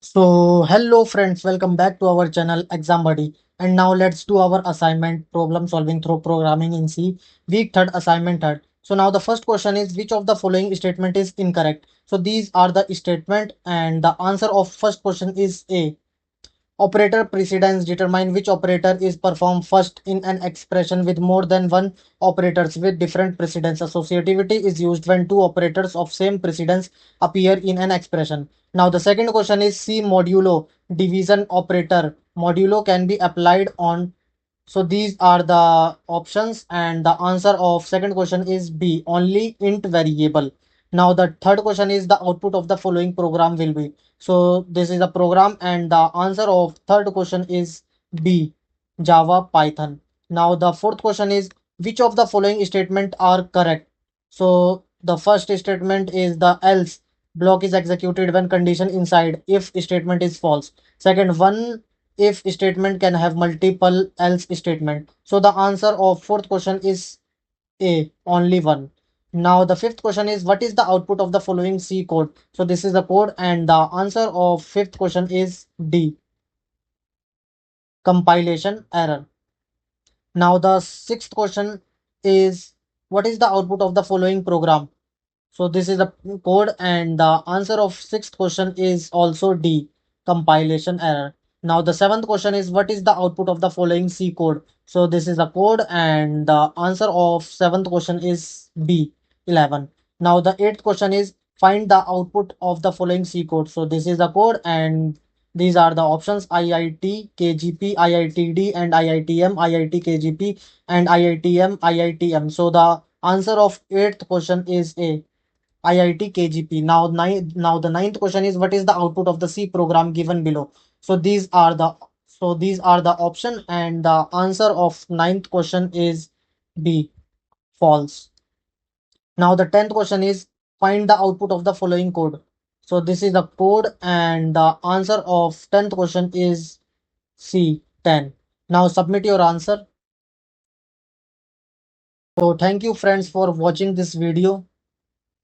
So, hello friends, welcome back to our channel Exam Buddy. And now let's do our assignment problem solving through programming in C, week third, assignment third. So now the first question is which of the following statement is incorrect? So these are the statement and the answer of first question is A. Operator precedence determine which operator is performed first in an expression with more than one operators with different precedence. Associativity is used when two operators of same precedence appear in an expression. Now the second question is C modulo division operator. Modulo can be applied on, so these are the options and the answer of second question is B, only int variable. Now the third question is the output of the following program will be. So this is a program and the answer of third question is B, Java Python. Now the fourth question is which of the following statement are correct. So the first statement is the else block is executed when condition inside if statement is false. Second one, if statement can have multiple else statement. So the answer of fourth question is A, only one. Now the fifth question is what is the output of the following C code? So this is the code and the answer of fifth question is D, compilation error. Now the sixth question is what is the output of the following program? So this is the code and the answer of sixth question is also D, compilation error. Now the seventh question is what is the output of the following C code? So this is the code and the answer of seventh question is B, 11. Now the eighth question is find the output of the following C code. So this is the code and these are the options IIT, KGP, IITD and IITM, IIT KGP and IITM, IITM. So the answer of eighth question is A, IIT KGP. Now the ninth question is what is the output of the C program given below? So these are the option and the answer of ninth question is B, false. Now the tenth question is find the output of the following code. So this is the code and the answer of tenth question is C, 10. Now submit your answer. So thank you friends for watching this video.